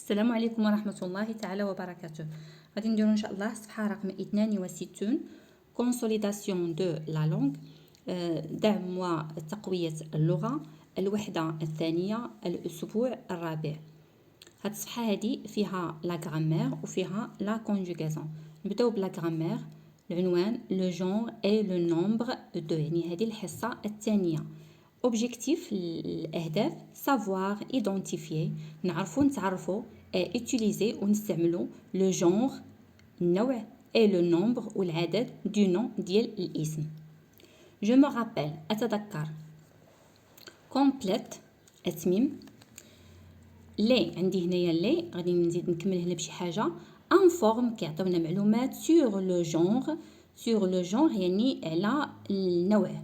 السلام عليكم ورحمة الله تعالى وبركاته. غادي نديرو ان شاء الله صفحة رقم 62 كونسوليداسيون دو لا لونغ، دعم وتقوية اللغة، الوحدة الثانية، الأسبوع الرابع. هاد الصفحة هادي فيها لا غرامير وفيها لا كونجوغاسيون. نبداو بلا غرامير. العنوان لو جونغ اي لو نومبر دو، يعني هذه الحصة الثانية. اوبجيكتيف الاهداف savoir identifier، نعرفو نتعرفو utiliser ونستعملو لو جونغ النوع اي لو نومبر والعدد دو نون ديال الاسم. جو me rappelle اتذكر، كومبليت اتميم، لي عندي هنايا لي غادي نزيد نكمل هنا بشي حاجه انفورم كيعطيونا معلومات سور لو جونغ يعني على النوع،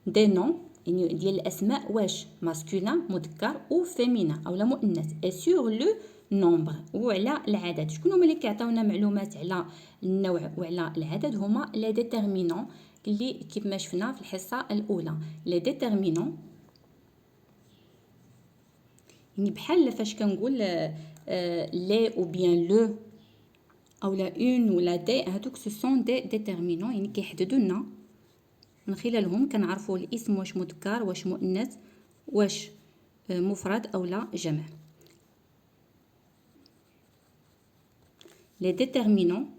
دي نون يعني ديال الاسماء واش ماسكولين مذكر او فيمينا اولا مؤنث، اي سور لو نومبر وعلى العدد. شكون هما اللي كيعطيونا معلومات على النوع وعلى العدد؟ هما لي ديتيرمينون اللي كيف ما شفنا في الحصه الاولى. لي ديتيرمينون يعني بحال فاش كنقول لي او بيان لو اولا اون ولا دي، هادوك سو سون دي ديتيرمينون يعني كيحددوا لنا من خلالهم كنعرفوا الاسم واش مذكر واش مؤنث واش مفرد اولا جمع. لي ديتيرمينون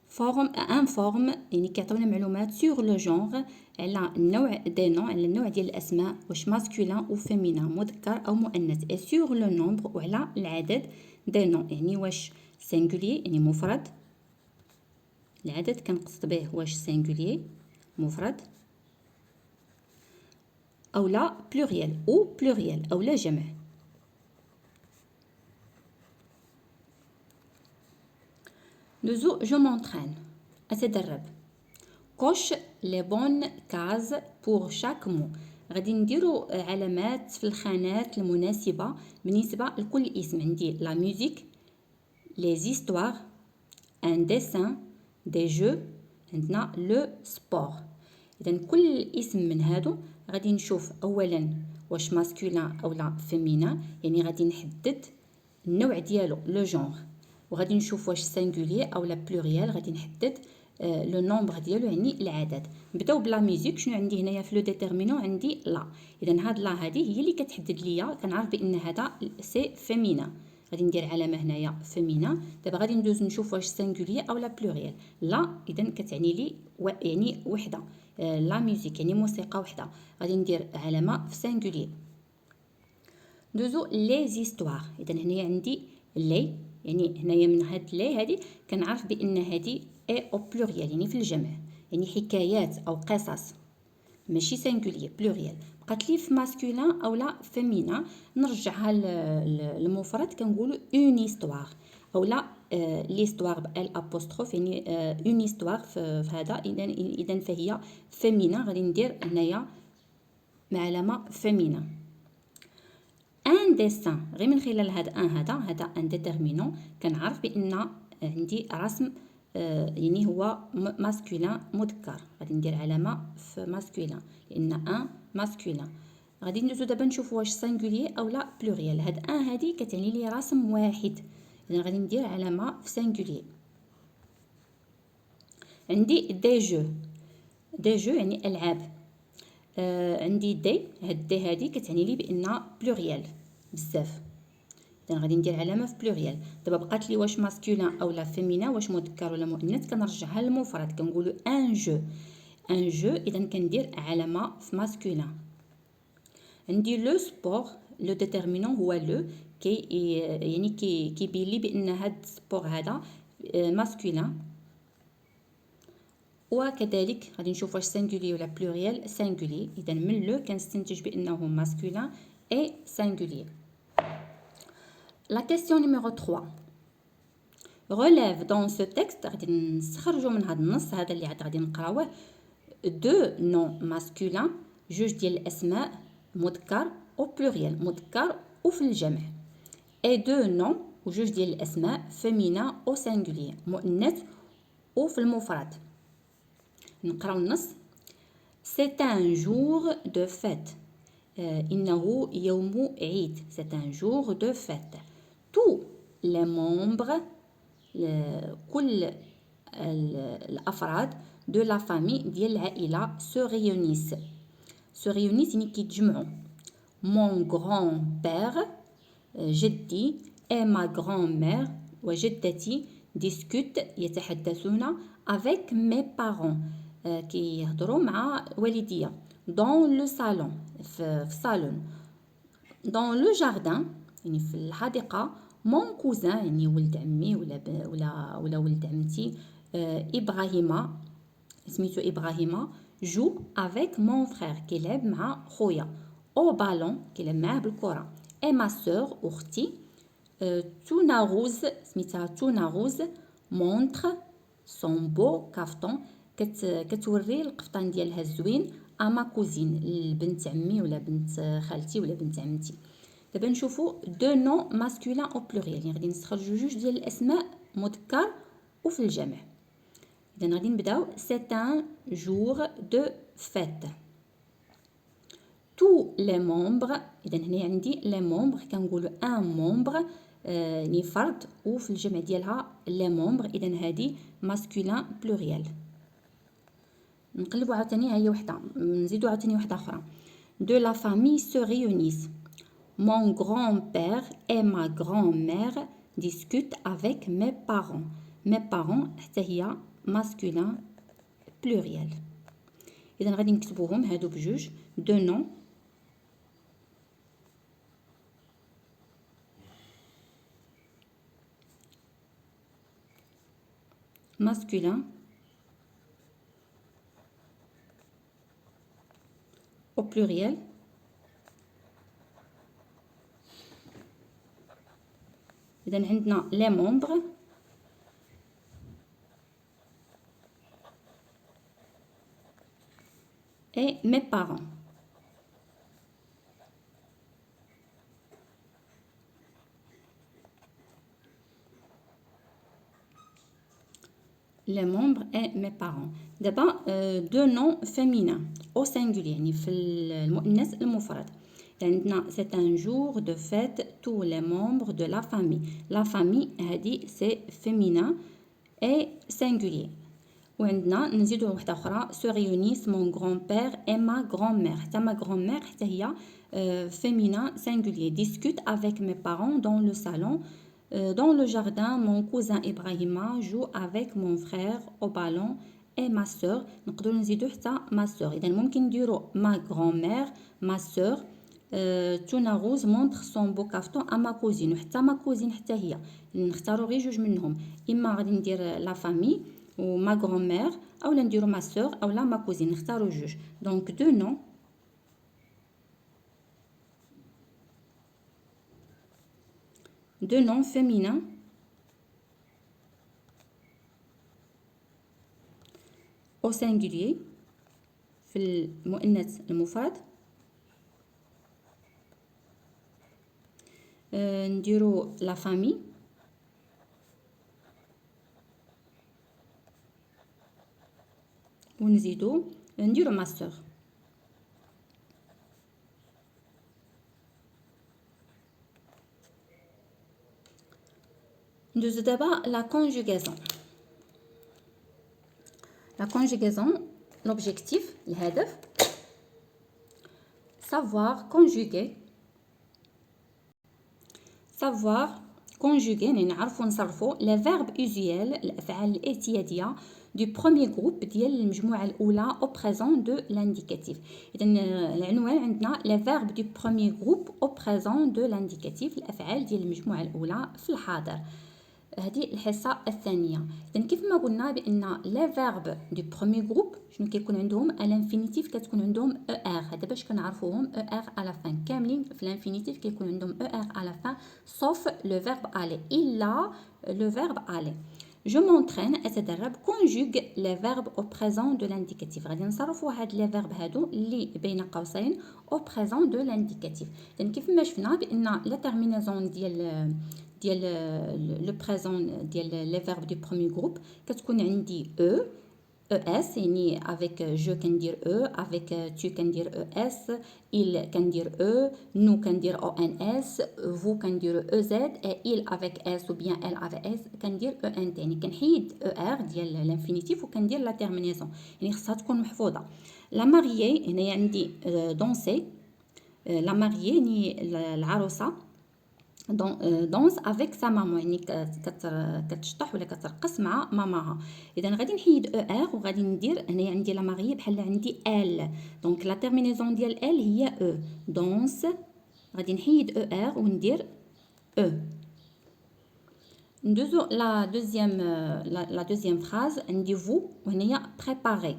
فورم انفورم يعني كيعطيونا معلومات سور لو جونغ على النوع دي نون، على النوع ديال الاسماء واش ماسكولين او فيمينا مذكر او مؤنث، اي سور لو نومبر وعلى العدد دي نون يعني واش سينغوليي يعني مفرد، العدد كنقصد به واش سينغوليي مفرد اولا بلوريال او بلوريال اولا جمع. je m'entraîne أتدرب. coche les bonnes cases pour chaque mot. غادي نديرو علامات في الخانات المناسبة بالنسبة لكل اسم. عندي la musique، les histoires، un dessin، des jeux، عندنا le sport. إذن كل اسم من هادو غادي نشوف أولا واش ماسكولين أولا فيمينا، يعني غادي نحدد النوع ديالو لو جونغ، وغادي نشوف واش سينغوليي اولا بلوريال، غادي نحدد لو نومبر ديالو يعني العدد. نبداو بلا ميوزيك. شنو عندي هنايا في لو ديتيرمينون؟ عندي لا. اذا هاد لا هادي هي اللي كتحدد ليا، كنعرف بان هذا سي فيمينا، غادي ندير علامه هنايا فيمينا. دابا غادي ندوز نشوف واش سينغوليي اولا بلوريال. لا اذا كتعني لي يعني وحده، لا ميوزيك يعني موسيقى وحده، غادي ندير علامه في سينغوليي. دوزو لي زيستوار. اذا هنايا عندي لي، يعني هنايا من هاد لي هادي كنعرف بان هادي اي او بلوريال يعني في الجمع، يعني حكايات او قصص ماشي سينغولير بلوريال. بقات لي في ماسكولين اولا فيمينا نرجعها للمفرد كنقولوا اون هيستوار اولا ليستوار بال ابوستروف يعني اون هيستوار في هذا. اذا فهي فيمينا، غادي ندير هنايا علامه فيمينا. ان ديسان غير من خلال هذا ان ديتيرمينون كنعرف بان عندي رسم يعني هو ماسكولين مذكر، غادي ندير علامه في ماسكولين لان ان ماسكولين. غادي ندوزو دابا نشوف واش سينغوليي اولا بلوريال. هاد ان هادي كتعني لي رسم واحد، اذا غادي ندير علامه في سينغوليي. عندي دي جو يعني العاب. عندي دي، هاد دي هادي كتعني لي بان بلوريال بزاف، اذا غادي ندير علامه في بلوريال. دابا بقات لي واش ماسكولين اولا فيمينا، واش مذكر ولا مؤنث، كنرجعها للمفرد كنقولوا ان جو اذا كندير علامه في ماسكولين. عندي لو سبور، لو ديتيرمينون هو لو يعني كيبين لي بان هاد السبور هذا ماسكولين، وكذلك غادي نشوف واش سينغوليي ولا بلوريال. سينغوليي، اذا من لو كنستنتج بانه ماسكولين اي سينغوليي. La question numéro 3. Relève dans ce texte، غادي نستخرجوا من هذا النص هذا اللي غادي نقراوه، دو نون ماسكولين، جوج ديال الاسماء مذكر او بلوريال مذكر وفي الجمع، اي دو نون وجوج ديال الاسماء فيمينا او سينغوليي مؤنث وفي المفرد. نقراو النص. C'est un jour de fête. إنه يوم عيد. C'est un jour de fête. tous les membres كل الأفراد de la famille ديال العائلة se réunissent يعني كيتجمعوا. mon grand-père جدي et ma grand-mère وجدتي discutent يتحدثون avec mes parents كيهضروا مع والديا dans le salon في الصالون. dans le jardin يعني في الحديقة mon cousin يعني ولد عمي ولا ولد عمتي إبراهيم سميتو إبراهيم joue avec mon frère كيلعب مع خويا au ballon كيلعب معاه بالكرة et ma sœur أختي توناغوز سميتها توناغوز montre son beau caftan كتوري القفطان ديالها الزوين اما كوزين البنت عمي ولا بنت خالتي ولا بنت عمتي. دابا نشوفوا دو نون ماسكولين او بلوريال يعني غادي نستخرجوا جوج ديال الاسماء مذكر وفي الجمع. اذا غادي نبداو سي ان جور دو فيت tous les membres. اذا هنا عندي لي ممبر كنقولوا ان ممبر يعني فرد وفي الجمع ديالها لي ممبر اذا هذه ماسكولين بلوريال. نقلبوا عاوتاني ها هي وحده نزيدوا عاوتاني وحده اخرى de la famille se réunissent. mon grand-père et ma grand-mère discutent avec mes parents. mes parents حتى هي masculin pluriel. اذا غادي نكتبوهم هادو بجوج de nom masculin au pluriel إذا عندنا les membres et mes parents. les membres et mes parents. دابا deux noms féminins au singulier يعني في المؤنث المفرد. عندنا c'est un jour de fête tous les membres de la famille. la famille هذه c'est féminin et singulier. وعندنا نزيدو وحده اخرى se réunissent mon grand-père et ma grand-mère. حتى ma grand-mère حتى هي féminin singulier. discute avec mes parents dans le salon. dans le jardin mon cousin Ibrahima joue avec mon frère au ballon et ma sœur. نقدروا نزيدو حتى ma sœur. اذا ممكن نديرو ma grand-mère ma sœur توناغوز montre son beau caftan à ma cousine. وحتى ma cousine حتى هي نختاروا غير جوج منهم اما غادي ندير la famille ou ma grand-mère ou نديرو ma sœur ou la ma cousine نختاروا جوج. donc deux noms féminins au singulier في المؤنث المفرد. نديرو la famille ونزيدو نديرو ma sœur. ندوزو دابا la conjugaison. la conjugaison l'objectif الهدف savoir conjuguer يعني نعرفو نصرفو les verbes usuels الافعال الاعتياديه du premier groupe ديال المجموعه الاولى au présent de l'indicatif. اذا العنوان عندنا les verbes du premier groupe au présent de l'indicatif الافعال ديال المجموعه الاولى في الحاضر. هذه الحصه الثانيه. اذا كيف ما قلنا بان لي فيرب دو بروميير جروب شنو كيكون عندهم الانفينيتيف كتكون عندهم او ار. هذا باش كنعرفوهم او ار على فان كاملين في الانفينيتيف كيكون عندهم او ار على فان sauf لو فيرب aller الا لو فيرب aller. je m'entraîne اتدرب conjugue les verbes au présent de l'indicatif. غادي نصرفوا هاد لي فيرب هادو اللي بين قوسين au présent de l'indicatif. اذا كيف ما شفنا بان لا تيرمينازون ديال لو بريزون ديال لي فيرب دو بروميير جروب كتكون عندي او ES يعني avec je كندير E avec tu كندير ES il كندير E nous كندير ONS vous كندير EZ et il avec S ou bien elle avec S كندير ENT يعني كنحيد ER ديال الانفينيتيف وكندير لا تيرمينيزون يعني خصها تكون محفوظة. لا ماريي هنايا عندي دونسي لا ماريي يعني العروسة دونس افيك سا مامون يعني كتشطح ولا كترقص مع ماماها. اذا غادي نحيد او ار وغادي ندير هنايا عندي لا ماريي بحال عندي ال دونك لا تيرمينيزون ديال ال هي او دونس غادي نحيد او ار وندير او. ندوزو لا دوزيام فراز عندي فو وهنايا بريباري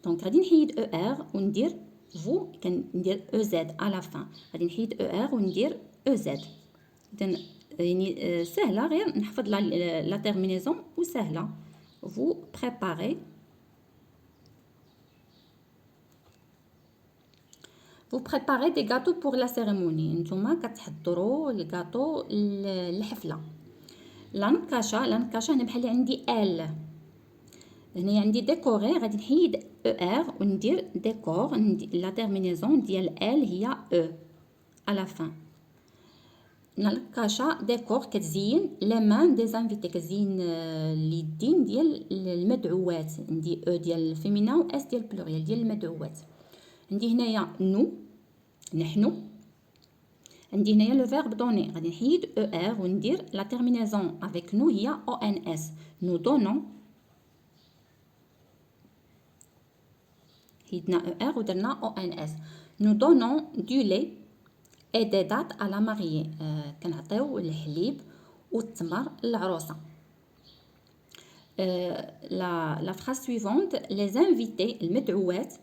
دونك غادي نحيد او ار وندير فو كندير او زد على فان غادي نحيد او ار وندير او زد. إذن يعني سهلة غير نحفظ لا تيرمينيزون وسهلة. vous préparez des gâteaux pour la cérémonie نتوما كتحضروا الكاطو للحفلة. لا نكاشة هنا بحال عندي ال هنا عندي ديكوري غادي نحيد او ار وندير ديكور لا تيرمينيزون ديال ال هي او على فان. الكاشا ديكور كتزين لي مان دي زانفيتي كتزين اليدين ديال المدعوات عندي او ديال الفيمينا و اس ديال البلوريال ديال المدعوات. عندي هنايا نو نحن عندي هنايا لو فيرب دوني غادي نحيد او ار وندير لا تيرمينيزون افيك نو هي او ان اس نو دونون حيدنا او ار ودرنا او ان اس نو دونون دو لي اي دي دات على ماريي كنعطيو الحليب والتمر للعروسه. لا فراز سويفونت لي زانفيتي المدعوات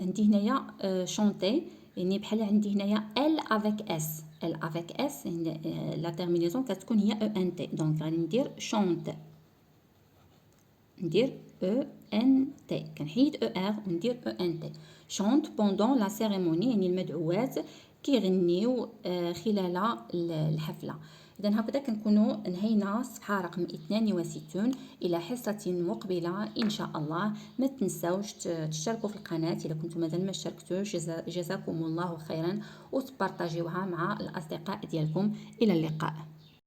عندي هنايا شونتي يعني بحال عندي هنايا ال افيك اس ال افيك اس لا تيرمينيزون كتكون هي او ان تي دونك غادي ندير شونت ندير او ان تي كنحيد او ار وندير او ان تي شونت بوندون لا سيريموني يعني المدعوات كيغنيو خلال الحفله. اذا هكذا كنكونوا انهينا الصفحه رقم 62. الى حصه مقبله ان شاء الله. ما تنساوش تشتركوا في القناه اذا كنتم مازال ما اشتركتوش جزاكم الله خيرا وتبارطاجيوها مع الاصدقاء ديالكم. الى اللقاء.